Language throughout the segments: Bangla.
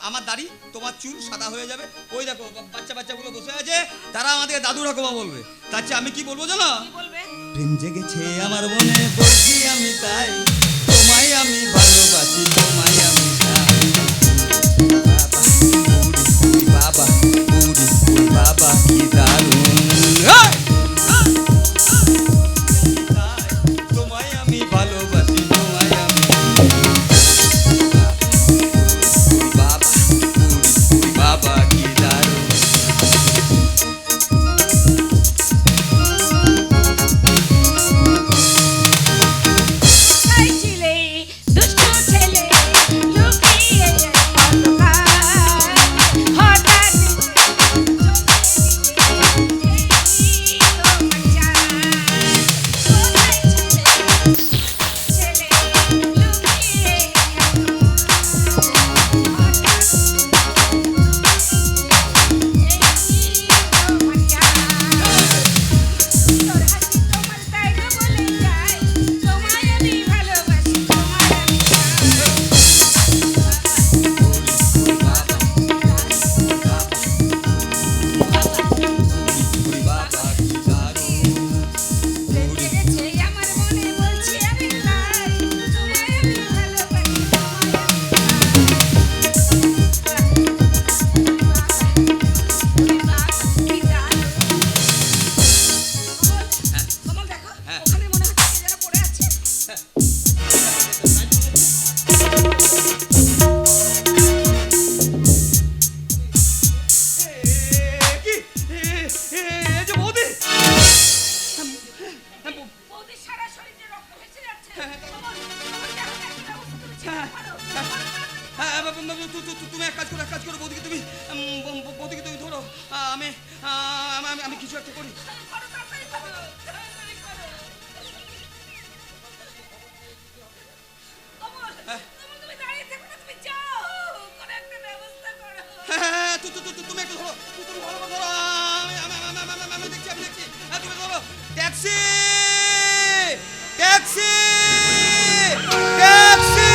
আমার দাড়ি তোমার চুল সাদা হয়ে যাবে। ওই দেখো বাচ্চাগুলো বসে আছে, তারা আমাদের দাদু ঠাকুমা বলবে। তার চেয়ে আমি কি বলবো জানো? প্রেম জেগেছে আমার মনে, বলছি আমি তাই, তোমায় আমি ভালোবাসি, তোমায় আমি বাবা বাবা কি দারুণ, তোমায় আমি ভালোবাসি, তোমায় আমি বাবা কি দারুণ। তুমি এক কাজ করো বৌদিকে তুমি ধরো, আমি কিছু একটা করি। তুমি একটু ধরো, তুমি ভালো করে ধরো, আমি দেখছি, তুমি ধরো। Taxi taxi taxi.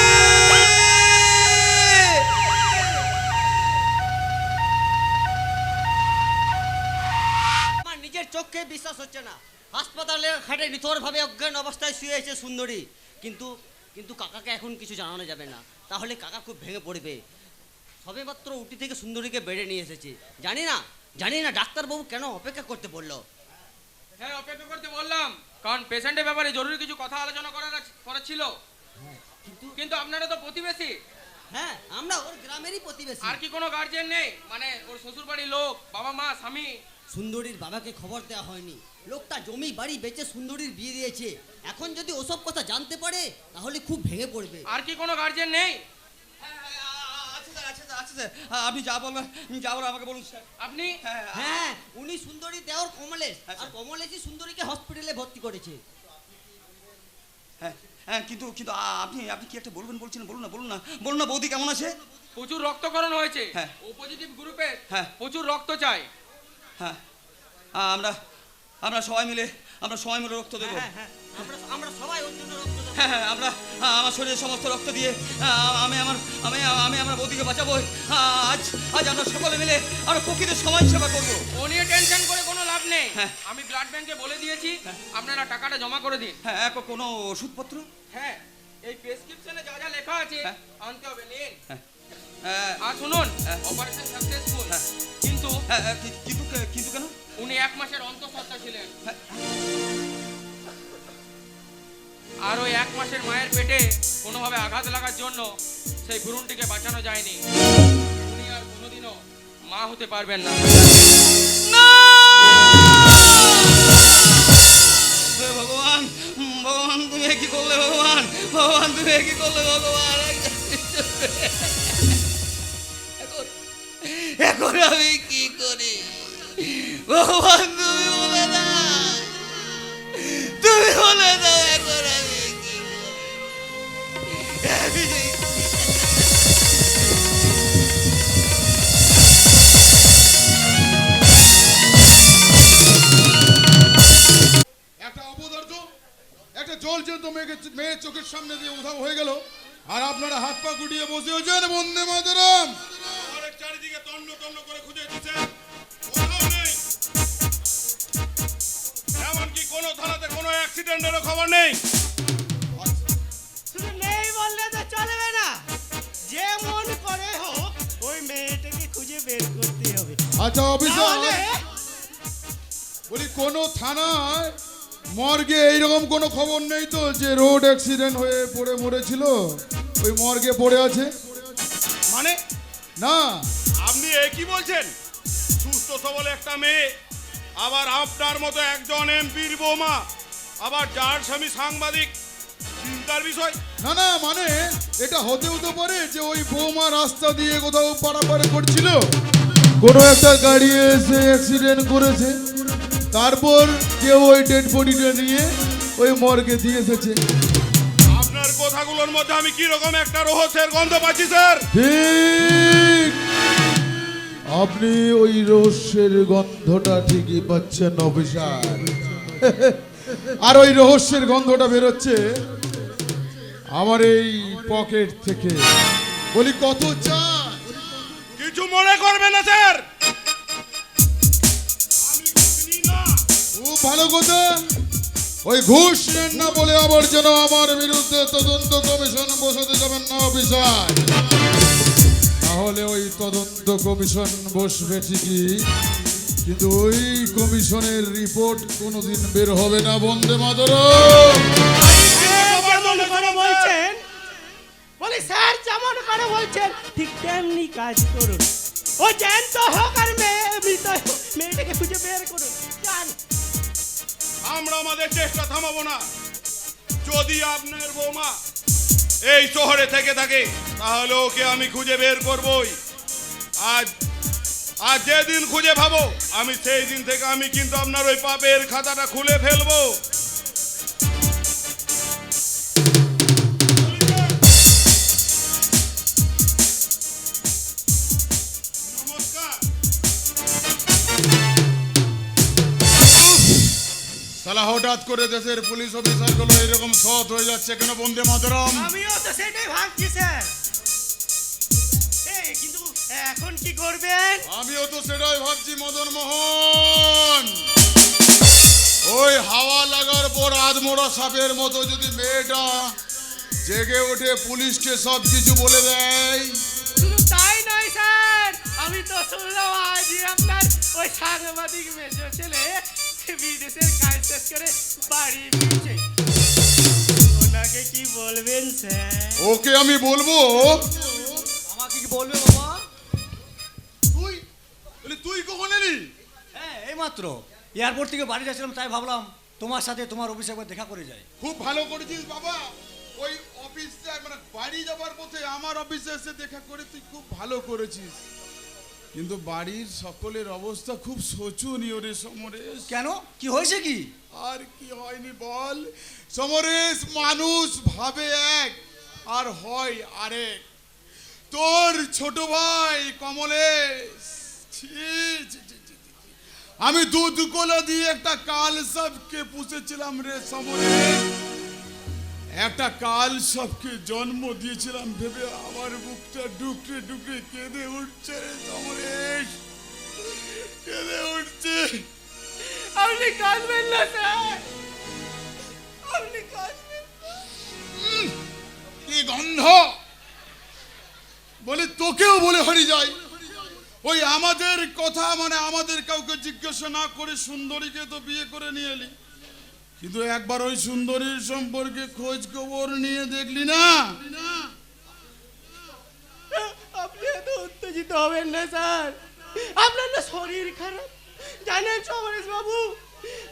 আমার নিজের চোখে বিশ্বাস হচ্ছে না, হাসপাতালে খাটে নিথরভাবে অজ্ঞান অবস্থায় শুয়ে আছে সুন্দরী। কিন্তু কাকাকে এখন কিছু জানানো যাবে না, তাহলে কাকা খুব ভেঙে পড়বে। সবেমাত্র উটি থেকে সুন্দরীকে বেড়ে নিয়ে এসেছি, জানি না ডাক্তারবাবু কেন অপেক্ষা করতে বললো। হ্যাঁ, অপেক্ষা করতে বললাম কারণ পেশেন্টের ব্যাপারে জরুরি কিছু কথা আলোচনা করা ছিল। কিন্তু আপনারা তো প্রতিবেশী। হ্যাঁ, আমরা ওর গ্রামেরই প্রতিবেশী। আর কি কোনো গার্জিয়ান নেই, মানে ওর শ্বশুর বাড়ির লোক, বাবা মা স্বামী? সুন্দরীর বাবাকে খবর দেওয়া হয়নি, লোকটা জমি বাড়ি বেচে সুন্দরীর বিয়ে দিয়েছে। এখন যদি ওসব কথা জানতে পারে তাহলে খুব ভেঙে পড়বে। আর কি কোনো গার্জিয়ান নেই? আপনি যা বলবেন আমাকে বলুন স্যার। আপনি? হ্যাঁ, উনি সুন্দরী দেওর কমলেশ, আর কমলেশই সুন্দরীকে হসপিটালে ভর্তি করেছে। হ্যাঁ, কিন্তু আপনি কি একটা বলবেন বলছেন, বলুন না বৌদি কেমন আছে? প্রচুর রক্তকরণ হয়েছে, হ্যাঁ। ও পজিটিভ গ্রুপে প্রচুর রক্ত চাই। হ্যাঁ, আমরা সবাই মিলে রক্ত দেবো। আমরা সবাই ওর জন্য রক্ত দেব। হ্যাঁ, আমার শরীরের সমস্ত রক্ত দিয়ে আমি আমার বৌদিকে বাঁচাবো। আজ আমরা সকলে মিলে আমরা প্রকৃত সমাজ সেবা করবো। ও নিয়ে টেনশন করে কোনো লাভ নেই। আমি ব্লাড ব্যাংকে বলে দিয়েছি, আপনারা টাকাটা জমা করে দিন। হ্যাঁ, কোনো ওষুধপত্র? হ্যাঁ, এই প্রেসক্রিপশনে যা যা লেখা আছে আনতে হবে, নিন। আর শুনুন, অপারেশন সাকসেসফুল, কিন্তু কেন? উনি 1 মাসের অন্তঃসত্ত্বা ছিলেন। আর ওই 1 মাসের মায়ের পেটে কোনোভাবে আঘাত লাগার জন্য সেই ভ্রূণটিকে বাঁচানো যায়নি। উনি আর কোনোদিনও মা হতে পারবেন না। ভগবান তুমি কি করলে? ভগবান তুমি কি করলে? ভগবান এখন আমি কি করি? ভগবান তুমি বলে দাও, এখন আমি কি একটা অপদার্থ, একটা জলজ্যান্ত মেয়ের চোখের সামনে দিয়ে উধাও হয়ে গেল, আর আপনারা হাত পা গুটিয়ে বসে হয়েছেন বন্দে মাতরম। অ্যাক্সিডেন্টেরও খবর নেই। শুধু নেই বললে তো চলবে না, যে মন করে হোক ওই মেয়েটাকে খুঁজে বের করতে হবে। আচ্ছা অফিসার, তাহলে বলি কোনো থানায় মর্গে এইরকম কোনো খবর নেই তো যে রোড অ্যাক্সিডেন্ট হয়ে পড়ে মরেছিল, ওই মর্গে পড়ে আছে? মানে না। আপনি এ কি বলছেন? সুস্থ সবল একটা মেয়ে, আবার আপনার মতো একজন এমপির বৌমা, আবার যার স্বামী সাংবাদিক, চিন্তার বিষয়। না না, মানে এটা হতেও তো পারে যে ওই বৌমা রাস্তা দিয়ে কোথাও পারাপার করছিল, কোনো একটা গাড়ি এসে অ্যাক্সিডেন্ট করেছে, তারপর কেউ ওই ডেড বডিটা নিয়ে ওই মর্গে দিয়ে এসেছে। আপনার কথাগুলোর মধ্যে আমি কি রকম একটা রহস্যের গন্ধ পাচ্ছি স্যার। ঠিক, আপনি ওই রহস্যের গন্ধটা ঠিকই পাচ্ছেন অফিসার। আর ওই রহস্যের গন্ধটা বেরোচ্ছে আমার এই পকেট থেকে। বলি কত চাই? কিছু মনে করবে না স্যার, আমি ঘুষ নিই না। খুব ভালো কথা। ওই ঘুষ নেন না বলে আবার যেন আমার বিরুদ্ধে তদন্ত কমিশন বসাতে যাবেন না অফিসার। তাহলে ওই তদন্ত কমিশন বসবে ঠিকই, কিন্তু ওই কমিশনের রিপোর্ট কোনোদিন বের হবে না। বন্দে মাতরম। যেমন করে বলছেন, বলি স্যার যেমন করে বলছেন ঠিক তেমনি কাজ করুন। ও জ্যান্ত হোক আর মৃত হোক, মেয়েটাকে খুঁজে বের করুন। যান। আমরা আমাদের চেষ্টা থামাবো না। যদি আপনার বৌমা এই শহরে থেকে থাকে তাহলে ওকে আমি খুঁজে বের করবই। আজ যেদিন খুঁজে পাবো আমি সেই দিন থেকে আমি কিন্তু আপনার ওই পাপের খাতাটা খুলে ফেলবো। নমস্কার। সালা হঠাৎ করে দেশের পুলিশ অফিসার গুলো এরকম সৎ হয়ে যাচ্ছে কেন? বন্দে মাতরম। আমিও তো সেটাই ভাবছি স্যার। এই কিন্তু এখন কি করবেন? আমিও তো সেটাই ভাবছি মদন মোহন। ওই হাওয়া লাগার পর আধমোড়া সাপের মতো যদি মেয়েটা জেগে ওঠে পুলিশকে সব কিছু বলে দেয়। শুধু তাই নয় স্যার, আমি তো শুনলাম আজই আপনার ওই সাংবাদিক মেজর ছেলে বিদেশের কাজ শেষ করে বাড়ি ফিরছে। ওনাকে কি বলবেন স্যার? ওকে আমি বলবো। আমাকে কি বলবে বাবা? তুই তুই কখন এলি? হ্যাঁ এইমাত্র এয়ারপোর্ট থেকে বাড়ি যাচ্ছিলাম, তাই ভাবলাম তোমার সাথে তোমার অফিসে একবার দেখা করে যাই। খুব ভালো করেছিস বাবা। ওই অফিসে মানে বাড়ি যাবার পথে আমার অফিসে এসে দেখা করে তুই খুব ভালো করেছিস, কিন্তু বাড়ির সকলের অবস্থা খুব শোচনীয় রে সমরেশ। কেন, কি হয়েছে কি? আর কি হয়নি বল সমরেশ? মানুষ ভাবে এক আর হয় আরেক। তোর ছোট ভাই কমলেশ, ছি, ছি, ছি, ছি, ছি। আমি দুধ কোলা দিয়ে একটা কাল সাপকে পুষেছিলাম রে সমরেশ। একটা কাল সাপকে জন্ম দিয়েছিলাম ভেবে আমার বুকটা ডুকরে ডুকরে কেঁদে উঠছে রে সমরেশ, কেঁদে উঠছে। আপনি কাঁদবেন না স্যার, আপনি কাঁদবেন না। কি গন্ধ! বলে তোকেও বলে হারিয়ে যায়। ওই আমাদের কথা মানে আমাদের কাউকে জিজ্ঞাসা না করে সুন্দরীকে তো বিয়ে করে নিয়ে এলি, কিন্তু একবার ওই সুন্দরীর সম্পর্কে খোঁজ খবর নিয়ে দেখলি না? আপনি এত উত্তেজিত হবেন না স্যার, আপনার না শরীর খারাপ। জানেন সমরেশ বাবু,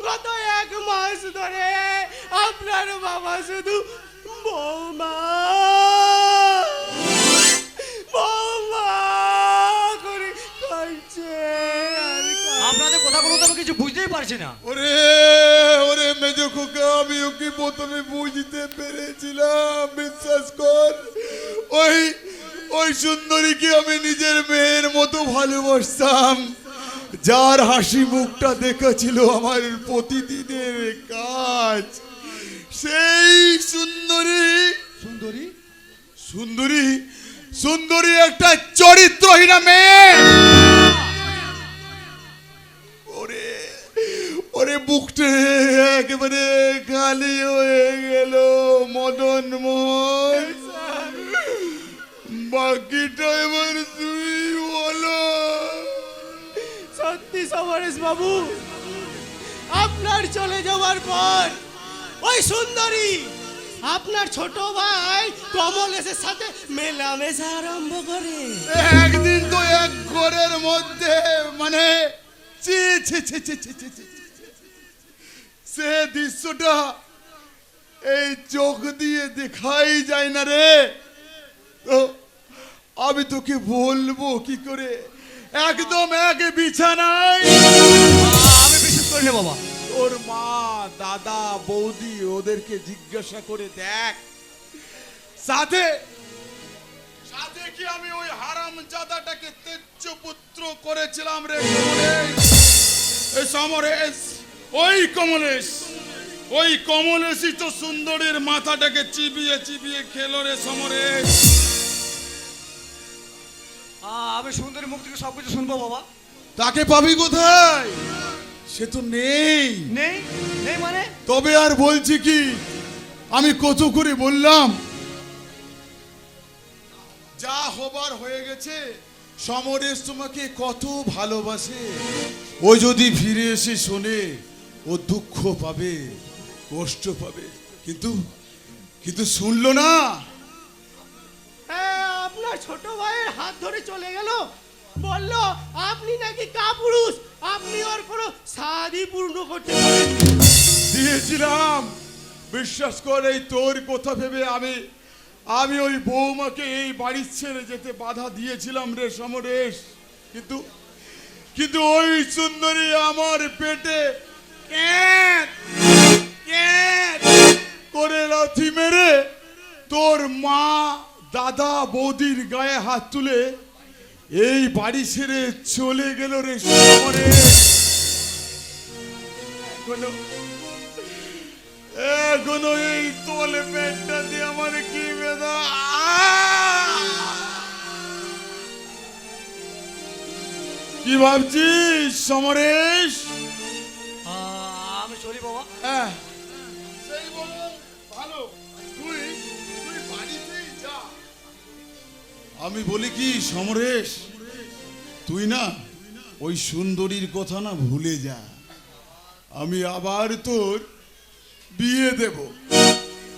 গত 1 মাস ধরে আপনার বাবা শুধু বৌমা বৌমা করে কাঁদছে আর কাঁদছে। আপনাদের কথাগুলো তো আমি কিছু বুঝতেই পারছি না। ওরে ওরে মেজো খোকা, আমি ওকে প্রথমে বুঝতে পেরেছিলাম, বিশ্বাস কর। ওই ওই সুন্দরীকে আমি নিজের মেয়ের মতো ভালোবাসতাম, যার হাসি মুখটা দেখেছিল আমার প্রতিদিনের কাজ। সেই সুন্দরী সুন্দরী? সুন্দরী সুন্দরী একটা চরিত্রহীনা মেয়ে। ওরে ওরে বুকটা একেবারে খালি সমরেশ বাবু, আপনার চলে যাওয়ার পর ওই সুন্দরী আপনার ছোট ভাই কমলেশের সাথে মেলামেশা আরম্ভ করে। একদিন তো এক ঘরের মধ্যে মানে ছি ছি ছি ছি ছি ছি ছি। সে দৃশ্যটা এই চোখ দিয়ে দেখাই যায় না রে। তো আমি তোকে বলবো কি করে, একদম এক বিছানায় আমি বিশ্বাস করি না বাবা। তোর মা দাদা বৌদি ওদেরকে জিজ্ঞাসা করে দেখ, সাথে সাথে কি আমি ওই হারামজাদাটাকে তেজ্য পুত্র করেছিলাম রে কমলেশ? এই সমরেশ, ওই কমলেশই তো সুন্দরীর মাথাটাকে চিবিয়ে চিবিয়ে খেলো রে সমরেশ। আমি সুন্দরী মুখ থেকে সবকিছু শুনবো বাবা। তাকে পাবি কোথায়? সে তো নেই। নেই নেই মানে? তবে আর বলছি কি, আমি কত করে বললাম, যা হবার হয়ে গেছে। সমরেশ তোমাকে কত ভালোবাসে, ও যদি ফিরে এসে শোনে ও দুঃখ পাবে, কষ্ট পাবে, কিন্তু কিন্তু শুনলো না। হ্যাঁ, আপনার ছোট ভাইয়ের হাত ধরে চলে গেল, বলল আপনি নাকি কাপুরুষ, আপনি ওর কোনো সাধই পূর্ণ করতে পারেন। দিয়েছিলাম, বিশ্বাস কর, এই তোর কথা ভেবে আমি ওই বৌমাকে এই বাড়ি ছেড়ে যেতে বাধা দিয়েছিলাম রে সমরেশ। কিন্তু কিন্তু ওই সুন্দরী আমার পেটে ক্যাঁট ক্যাঁট করে লাথি মেরে তোর মা দাদা বৌদির গায়ে হাত তুলে এই বাড়ি ছেড়ে চলে গেল রে সমরেশ। এখনো এই তোলে পেটটা দিয়ে আমার কি বেদা। কি ভাবছিস সমরেশ? আমি চলি বাবা। হ্যাঁ, সেই বলো ভালো, তুই বাড়িতেই যা। আমি বলি কি সমরেশ, তুই না ওই সুন্দরীর কথা না ভুলে যা। আমি আবার তোর বিয়ে দেব।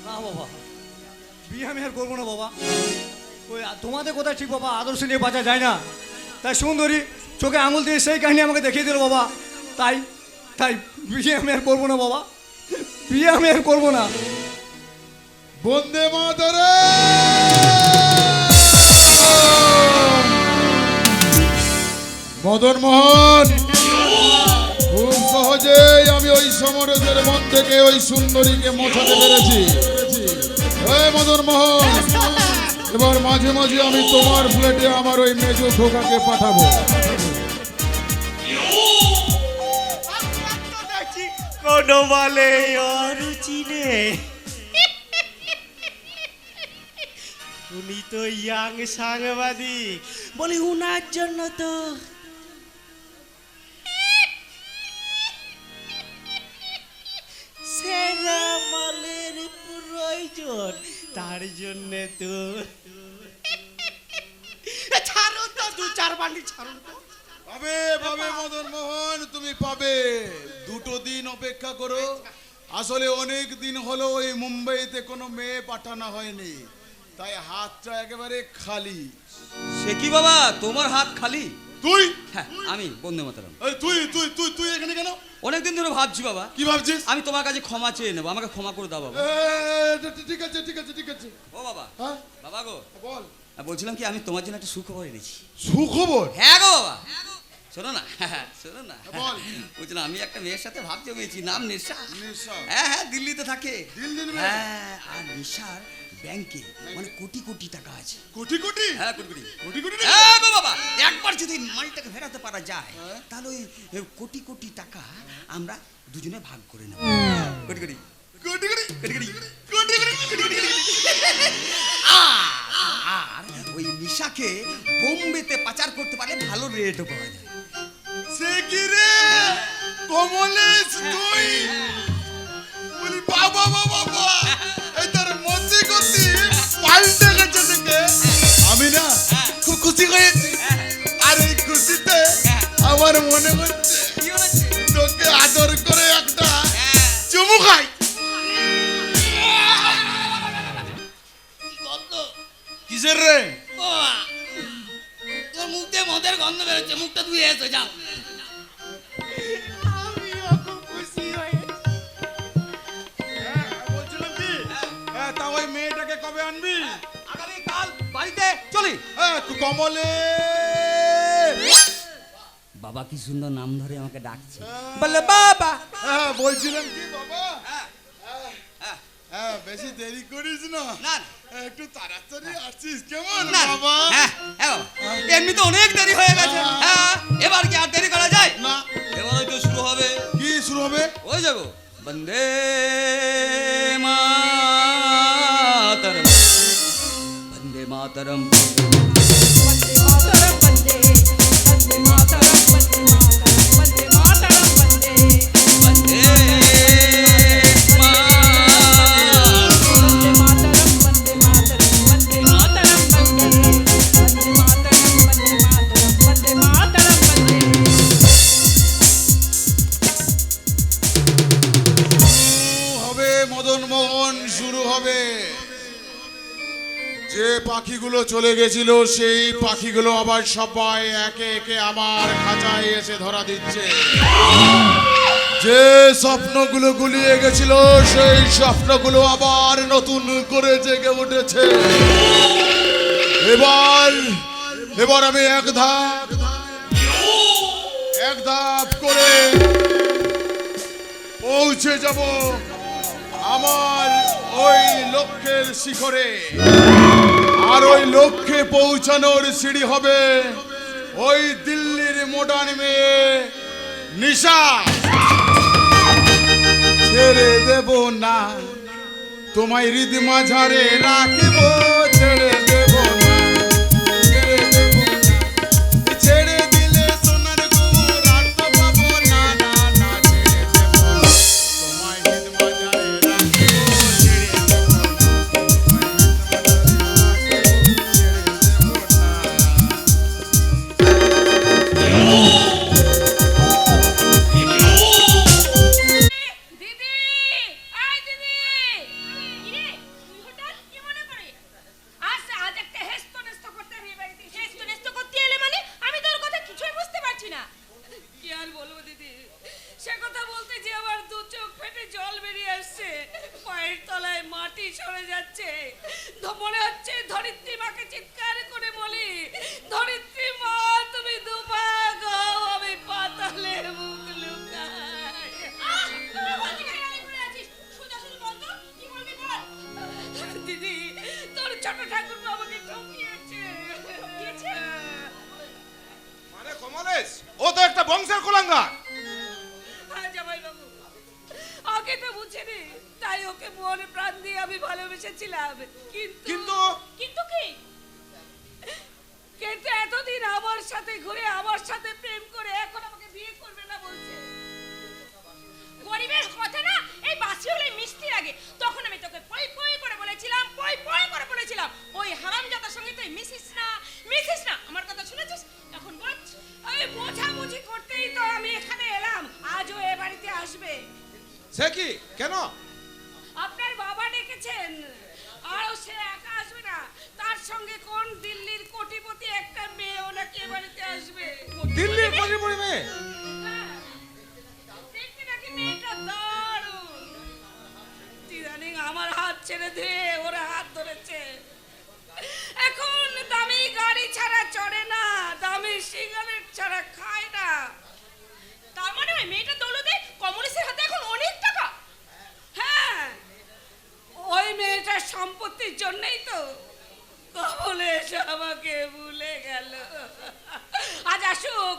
না বাবা, বিয়ে আমি আর করবো না বাবা। ওই তোমাদের কথা ঠিক বাবা, আদর্শ নিয়ে বাঁচা যায় না। তাই সুন্দরী চোখে আঙুল দিয়ে সেই কাহিনী আমাকে দেখিয়ে দিল বাবা। তাই তাই বিয়ে আমি আর করবো না বাবা, বিয়ে আমি আর করবো না। বন্দে মাতরম। মদন মোহন, খুব সহজেই আমি ওই সমরেশের মন থেকে ওই সুন্দরীকে মোছাতে পেরেছি। ওই মদন মোহন, এবার মাঝে মাঝে আমি তোমার ফ্ল্যাটে আমার ওই মেজো খোকাকে পাঠাবো। কোনো বলে অরুচি নেই, উনি তো ইয়াং সাংবাদিক, বলি উনার জন্য তো সেরা মালের প্রয়োজন, তার জন্য তো ছাড়ুন তো, 2-4 বান্ডি ছাড়ুন তো। পাবে পাবে মদন মোহন, তুমি পাবে। 2 দিন অপেক্ষা করো। আসলে অনেক দিন হলো ওই মুম্বাইতে কোনো মেয়ে পাঠানো হয়নি, তাই হাতটা একেবারে খালি। সে কি বাবা, তোমার হাত খালি? তুই হ্যাঁ, আমি বন্দে মাতরম। এই, তুই তুই তুই তুই এখানে কেন? অনেকদিন ধরে ভাবছি বাবা, কি ভাবছিস? আমি তোমার কাছে ক্ষমা চেয়ে নেবো, আমাকে ক্ষমা করে দাও বাবা। ঠিক আছে ঠিক আছে ঠিক আছে। ও বাবা, হ্যাঁ বাবা গো, বল। বলছিলাম কি, আমি তোমার জন্য একটা সুখবর এনেছি। সুখবর? হ্যাঁ গো বাবা, শোনো না, শোনো না। বল। বুঝলাম, আমি একটা মেয়ের সাথে ভাব জমিয়েছি, নাম নেশা। নেশা? হ্যাঁ হ্যাঁ, দিল্লিতে থাকে। দিল্লির মেয়ে? হ্যাঁ, আর নেশার ব্যাংকে মানে কোটি কোটি টাকা আছে। কোটি কোটি? হ্যাঁ, কোটি কোটি। কোটি কোটি? হ্যাঁ গো বাবা, একবার যদি মালটাকে ফেরাতে পারা যায়, তাহলে ওই কোটি কোটি টাকা আমরা দুজনে ভাগ করে নেব। কোটি কোটি কোটি কোটি কোটি কোটি। কোটি কোটি। আর ওই নিশাকে বোম্বেতে পাচার করতে পারলে ভালো রেটও পাওয়া যায়। সে কি রে কমলেশ, তুই বলি বাবা বাবা বাবা, এই তোর মতি গতি পাল্টে গেছে থেকে। আমি না খুব খুশি হয়েছি, আর এই খুশিতে আমার মনে হচ্ছে কি হয়েছে? তোকে আদর করে একটা হ্যাঁ। চুমু খাই। কিসের রে? বাবা, তোর মুখ দিয়ে মদের গন্ধ বেরোচ্ছে, মুখটা ধুয়ে এসো যাও। আমিও খুব খুশি হয়েছি। বলছিলাম কি, তা ওই মেয়েটাকে কবে আনবি? আগামীকাল বাড়িতে চলি। কমলে বাবা কি সুন্দর নাম ধরে আমাকে ডাকছে, বলে বাবা। বলছিলাম কি বাবা, হ্যাঁ, বেশি দেরি করিস না, না একটু তাড়াতাড়ি আসছিস কেমন না, বাবা? হ্যাঁ, হ্যাঁ বাবা। এমনি তো অনেক দেরি হয়ে গেছে। হ্যাঁ, এবার কি আর দেরি করা যায়? না, এবার হয়তো শুরু হবে। কি শুরু হবে? ওই যাবো বন্দে মাতরম, বন্দে মাতরম। वंदे मातरम वंदे वंदे मातरम वंदे मातरम वंदे मातरम वंदे বন্দে वंदे मातरम वंदे मातरम वंदे मातरम वंदे वंदे मातरम वंदे मातरम वंदे मातरम वंदे হবে মদন মোহন শুরু হবে। যে পাখিগুলো চলে গেছিল সেই পাখিগুলো আবার সবাই একে একে আমার খাঁচায় এসে ধরা দিচ্ছে। যে স্বপ্নগুলো গুলিয়ে গেছিল সেই স্বপ্নগুলো আবার নতুন করে জেগে উঠেছে। এবার আমি এক ধাপ করে পৌঁছে যাব আমার ওই লক্ষ্যের শিখরে। আর ওই লক্ষ্যে পৌঁছানোর সিঁড়ি হবে ওই দিল্লির মডার্ন মেয়ে নিশা। ছেড়ে দেব না তোমায় হৃদ মাঝারে রাখিব, ছেড়ে দেব না, ছেড়ে দেব না, ছেড়ে দিলে সোনার গুড় আর তো পাবো না, না না ছেড়ে দেব না, তোমায় হৃদ মাঝারে রাখিব, ছেড়ে দেব না, তোমায় হৃদ মাঝারে রাখিব, ছেড়ে দেব না। দিদি, আয় দিদি। কিরে, তুই হঠাৎ কি মনে করে? আজ একটা হেস্তনেস্ত করতে আমি এ বাড়িতে এসেছি। হেস্তনেস্ত করতে এলে মানে? আমি তোর কথা কিছুই বুঝতে পারছি না। কি আর বলবো দিদি, সে কথা বলতে যে আমার দু চোখ ফেটে জল বেরিয়ে আসছে, পায়ের তলায় মাটি সরে যাচ্ছে। মনে হচ্ছে ধরিত্রী মাকে চিৎকার করে বলি, ধরিত্রী মা তুমি দুপা গাও, আমি পাতালে মুখ লুকাই। দিদি, তোর ছোট ঠাকুর আমাকে ঠকিয়েছে। মানে কমলেশ, ও তো একটা বংশের কুলাঙ্গার। হ্যাঁ জামাইবাবু, আগে তো বুঝিনি, তাই ওকে মনে প্রাণ দিয়ে আমি ভালোবেসেছিলাম। কিন্তু কিন্তু কি? কিন্তু এতদিন আমার সাথে ঘুরে আমার সাথে প্রেম করে এখন আমাকে বিয়ে করবে না বলছে। গরিবের কথা না এই বাসি হলে মিষ্টি লাগে। তখন আমি তোকে পই পই করে বলেছিলাম, পই পই করে বলেছিলাম ওই হারামজাদার সঙ্গে তুই মিশিস না, মিশিস না। আমার কথা শুনেছিস? এখন বল, এই বোঝাবুঝি করতেই তো আমি এখানে এলাম। আজও এ বাড়িতে আসবে। সে কি, কেন? আপনার বাবা ডেকেছেন। আর সে একা আসবে না, তার সঙ্গে কোন দিল্লির কোটিপতি একটা মেয়েও নাকি এ বাড়িতে আসবে। দিল্লির কোটিপতি মেয়ে? হ্যাঁ, দেখতে নাকি মেয়েটা দারুণ। ইদানিং আমার হাত ছেড়ে দিয়ে ওরা হাত ধরেছে। এখন দামি গাড়ি ছাড়া চড়ে না, দামি সিগারেট ছাড়া খায় না। তার মানে ওই মেয়েটা দৌলতে কমলেশের হাতে এখন অনেক টাকা। হ্যাঁ, ওই মেয়েটার সম্পত্তির জন্যই তো কমলেশ আমাকে ভুলে গেল। আজ আসুক,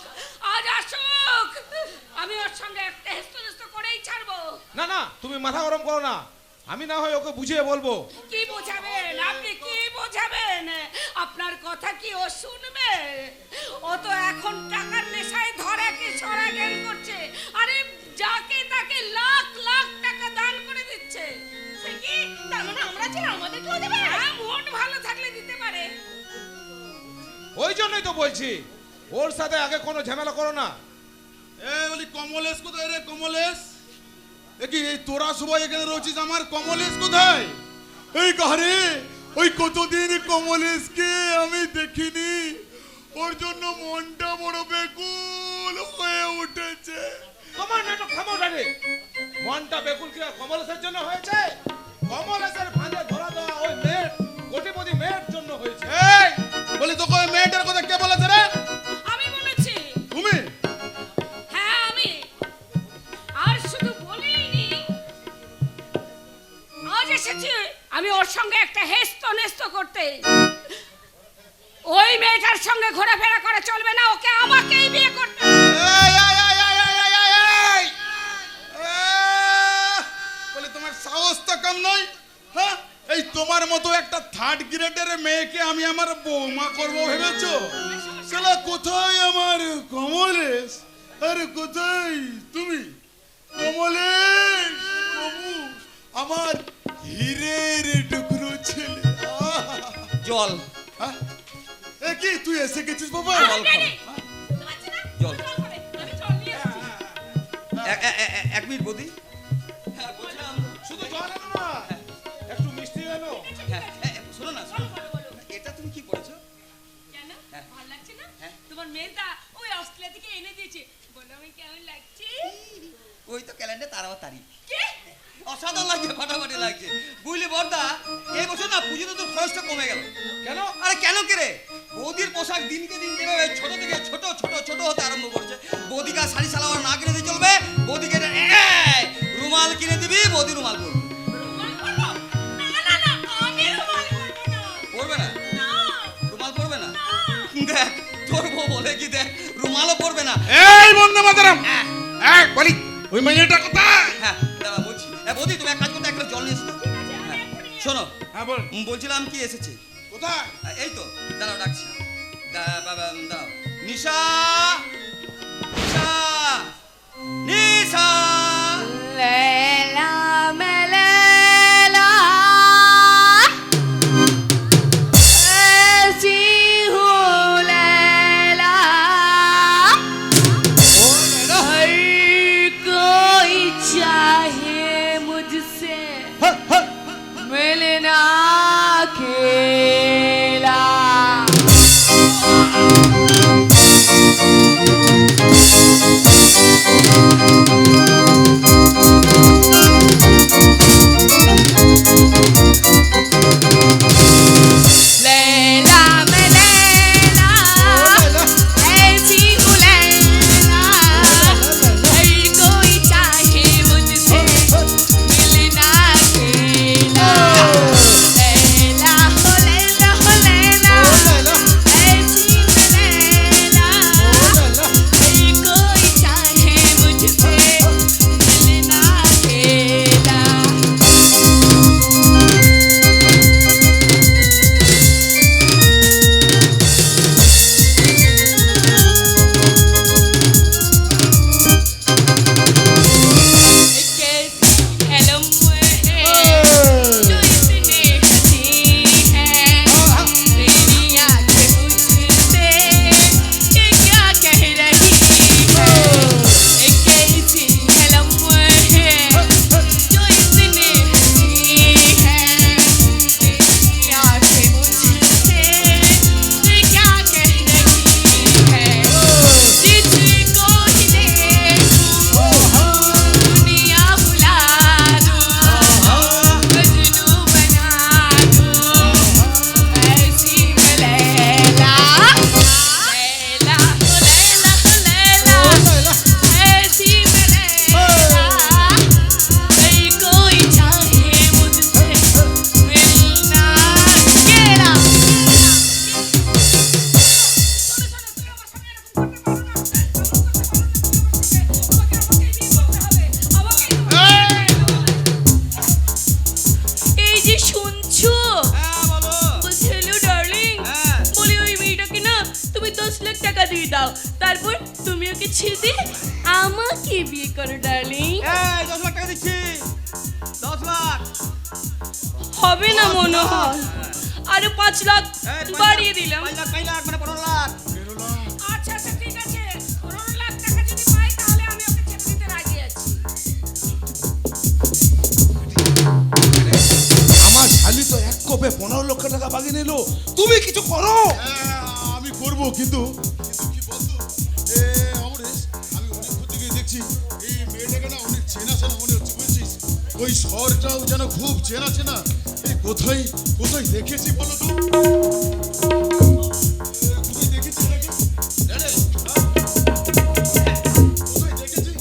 আজ আসুক, আমি ওর সঙ্গে একটা হেস্তনেস্ত করেই ছাড়বো। না না, তুমি মাথা গরম করো না, আমি না হয় ওকে বুঝিয়ে বলবো। কি বোঝাবেন আপনি, কি বোঝাবেন? আপনার কথা কি ও শুনবে? ও তো এখন টাকার নেশায় ধরাকে সরা জ্ঞান করছে। আরে যাকে তাকে লাখ লাখ টাকা দান করে দিচ্ছে। সে কি তার মানে আমরা ছিলাম, আমাদেরকেও দেবে? হ্যাঁ, মন ভালো থাকলে দিতে পারে। ওই জন্যই তো বলছি ওর সাথে আগে কোনো ঝামেলা করো না, বলি কমলেশ কোথায় রে? কমলেশ কি এই তোরা সবাই এখানে রয়েছিস, আমার কমলেশ কোথায়? এই ঘরে ওই কতদিন কমলেশকে আমি দেখিনি, ওর জন্য মনটা বড় বেকুল হয়ে উঠেছে। তোমার নাটক থামো রে। মনটা বেকুল কি আর কমলেশের জন্য হয়েছে? কমলেশের ফাঁদে ধরা দেওয়া ওই মেয়ের, কোটিপতি মেয়ের জন্য হয়েছে। এই বলি তোকে ওই মেয়েটার কথা কে বলেছে রে? আমি বলেছি। তুমি? হ্যাঁ আমি। আর শুধু বলিনি, আজ এসেছি আমি ওর সঙ্গে একটা হেস্ত নেস্ত করতে। ওই মেয়েটার সঙ্গে ঘোরাফেরা করে চলবে না, ওকে আমাকেই বিয়ে করতে হবে। বলে তোমার সাহস তো কম নয়, হ্যাঁ? এই তোমার মতো একটা থার্ড গ্রেডের মেয়েকে আমি আমার বৌমা করবো ভেবেছো? শালা কোথায় আমার কমলেশ, আরে কোথায় তুমি? কমলেশ বাবু, আমার হীরের টুকরো ছেলে। জল হ্যাঁ? এ কি তুই এসে গেছিস বাবা? জল খাও। জল। আমি জল নিয়ে এসেছি। এক মিনিট বৌদি। হ্যাঁ বলছিলাম, শুধু জল এনো না, একটু মিষ্টি এনো। হ্যাঁ শোনো না, শোনো। এটা তুমি কি করেছো? কেন? হ্যাঁ। ভালো লাগছে না? হ্যাঁ। তোমার মেয়েটা ওই অস্ট্রেলিয়া থেকে এনে দিয়েছে। বলো আমি কেমন লাগছে? ওই তো ক্যালেন্ডার তার আবার তারিখ। কি? অসাধারণ লাগছে, ফাটাফাটি লাগছে। বুঝলি বর্দা, এই বছর না পুজোতে তোর খরচটা কমে গেল। কেন? আরে কেন কে রে? বৌদির পোশাক দিনকে দিন যেভাবে ছোট থেকে ছোট ছোট ছোট হতে আরম্ভ করছে, বৌদিকে আর শাড়ি সালোয়ার না কিনে দিয়ে চলবে। বৌদিকে রুমাল কিনে দিবি, বৌদি রুমাল পরবে। রুমাল পরবো? না না না, আমি রুমাল পরবো না। পরবে না? না। রুমাল পরবে না? দেখ তোর বউ বলে কি, দেখ রুমালও পরবে না। এই বন্ধু মাতারাম, বলি ওই মেয়েটা কোথায়? হ্যাঁ দাঁড়া বলছি। বৌদি তুমি এক কাজ করতে, একটা জল নিয়ে এসো। শোনো, হ্যাঁ বল। বলছিলাম কি এসেছে। কোথায়? এই তো দাঁড়াও ডাকছি। দাঁড়াও। নিশা, নিশা, নিশা। লেলা মেলেলা ऐसी हूँ लैला, हर कोई चाहे मुझसे मिलना अकेला। लैला मैं लैला, ऐसी हूँ लैला, हर कोई चाहे मुझसे मिलना अकेला। लैला हो लैला हो लैला, ऐसी मैं लैला, हर कोई चाहे मुझसे मिलना अकेला। এই যে শুনছো, হ্যাঁ বলো। বলছি হ্যালো ডার্লিং, হ্যাঁ। বলি ওই মেয়েটাকে না তুমি 10 লাখ টাকা দিয়ে দাও, তারপর তুমি ওকে ছেড়ে দিয়ে আমাকে বিয়ে করো ডার্লিং। এই 10 লাখ টাকা দিচ্ছি। 10 লাখ। হবে না মনে হয়, আরো 5 লাখ বাড়িয়ে দিলাম। 5 লাখ মানে 15 লাখ। আচ্ছা আচ্ছা ঠিক আছে, 15 লাখ টাকা যদি পাই তাহলে সারাদিন এলো, তুমি কিছু করো। হ্যাঁ, আমি করব, কিন্তু কি বলতো অমরেশ, আমি অনেকক্ষণ থেকে দেখছি এই মেয়েটাকে না অনেক চেনা চেনা মনে হচ্ছে, বুঝছিস? ওই স্বরটাও যেন খুব চেনা চেনা। এই কোথায় কোথায় দেখেছি বলো তো? কোথায় দেখেছি নাকি? কোথায় দেখেছি?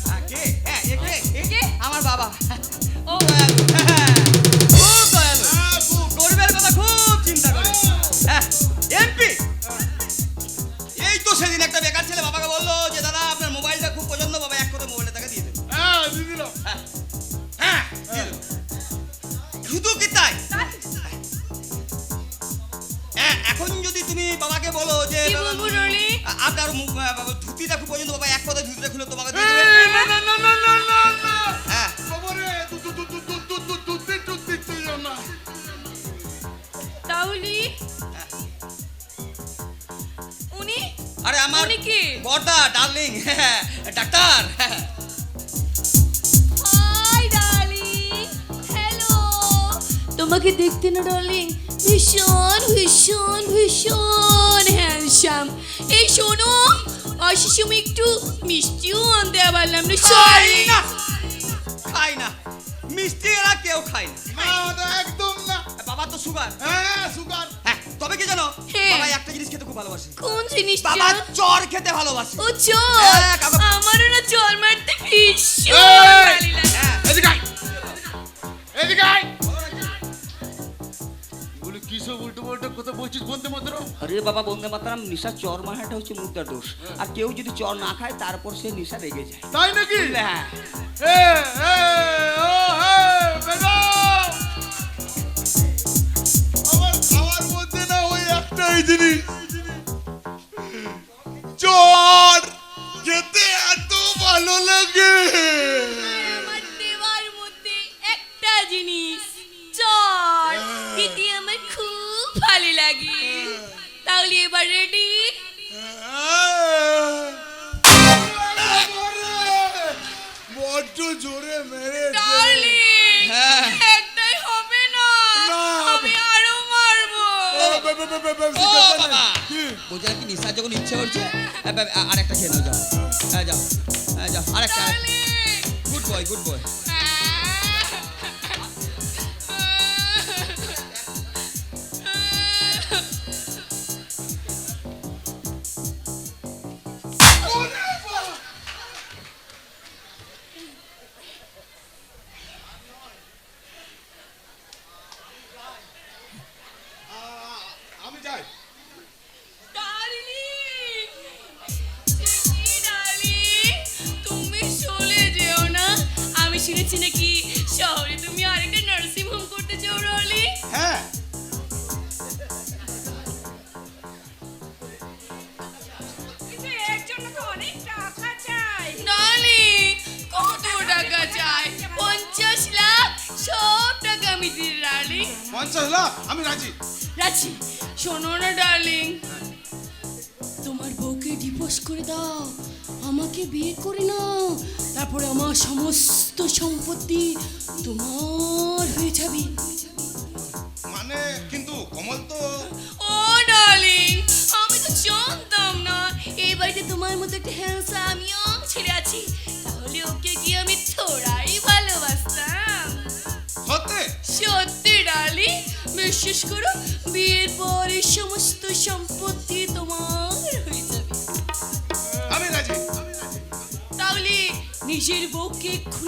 হ্যাঁ কে? হ্যাঁ, এ কে? আমার বাবা। ও দয়ালু, হ্যাঁ, খুব দয়ালু, গরিবের কথা খুব চিন্তা করে। হ্যাঁ, এমপি। এই তো সেদিন একটা বেকার ছেলে বাবাকে বললো যে দাদা আপনার মোবাইলটা খুব পছন্দ, বাবা এক কথা মোবাইলটা তাকে দিয়ে দেবে। হ্যাঁ, দিয়ে দিলাম। হ্যাঁ, দিয়ে দেবে। শুধু কি তাই? হ্যাঁ, এখন যদি তুমি বাবাকে বলো যে কি বলবো রলি? আপনার ধুতিটা খুব পছন্দ, বাবা এক কথা ধুতিটা খুলে তোমাকে দিয়ে দেবে। হ্যাঁ, বাবারে, দুধ দিও না। তাহলে উনি আরে আমার উনি কি? বড়দা, darling, doctor. Hi darling, hello. তোমাকে দেখতে না ডার্লিং ভীষণ ভীষণ ভীষণ হ্যান্ডসাম। এই শোনো, আসার সময় একটু মিষ্টিও আনতে পারলাম না, সরি। না, খাই না মিষ্টি, এরা কেউ খায় না। না, ওটা একদম না। বাবা তো সুগার। হ্যাঁ, সুগার। হ্যাঁ, তবে কি জানো, হ্যাঁ। বাবা একটা জিনিস খেতে খুব ভালোবাসে। কোন জিনিসটা? বাবা চর খেতে ভালোবাসে। ও চোর। হ্যাঁ, কাকা- আমারও না চোর মারতে ভীষণ এই! ভালো লাগে। হ্যাঁ, এদিকে আয়। এদিকে আয়। বলি কিসব উল্টো পাল্টা কথা বলছিস বন্ধু মাত্র? আরে বাবা, বন্দে মাতারাম, নিশা চর মারাটা হচ্ছে মুদ্রার দোষ। আর কেউ যদি চর না খায় তারপর সে নিশা রেগে যায়। তাই নাকি? হ্যাঁ, ম্যাডাম, আমার খাওয়ার মধ্যে না ওই একটাই জিনিস, চর খেতে এত ভালো লাগে। আমার দেওয়ার মধ্যে একটা জিনিস, চর খেতে আমার খুব ভালো লাগে। তাহলে এবার রেডি? বড্ড জোরে মেরে ডার্লিং, হ্যাঁ। একটাই হবে না, না। আমি আরো মারবো। ও বাবা, বলছে নাকি নিশার যখন ইচ্ছে হচ্ছে আর একটা খেয়ে নাও, যাও। হ্যাঁ, যাও। হ্যাঁ, যাও, আরেকটা। Darling, good boy, good boy. আমি যাই। ডার্লিং, ডার্লিং, তুমি চলে যেও না। আমি শুনেছি নাকি শহরে তুমি আরেকটা নার্সিং হোম করতে চাও রলি? হ্যাঁ, কিন্তু এর জন্য তো অনেক টাকা চাই। ডার্লিং, কত টাকা চাই? 50 লাখ? সব টাকা আমি দিই ডার্লিং। 50 লাখ? আমি রাজি। রাজি। শোনো না ডার্লিং, তোমার বউকে ডিভোর্স করে দাও, আমাকে বিয়ে করে নাও, তারপরে আমার সমস্ত সম্পত্তি তোমার হয়ে যাবে। মানে কিন্তু কমল তো ও ডার্লিং, আমি তো জানতাম না এই বাড়িতে তোমার মতো একটা হ্যান্ডসাম ইয়ং ছেলে আছে। তাহলে ওকে কি আমি থোড়াই ভালোবাসতাম? সত্যি? সত্যি ডার্লিং, বিশ্বাস করো, বিয়ের পরে সমস্ত সম্পত্তি তোমার হয়ে যাবে। আমি রাজি। তাহলে নিজের বউকে খুলে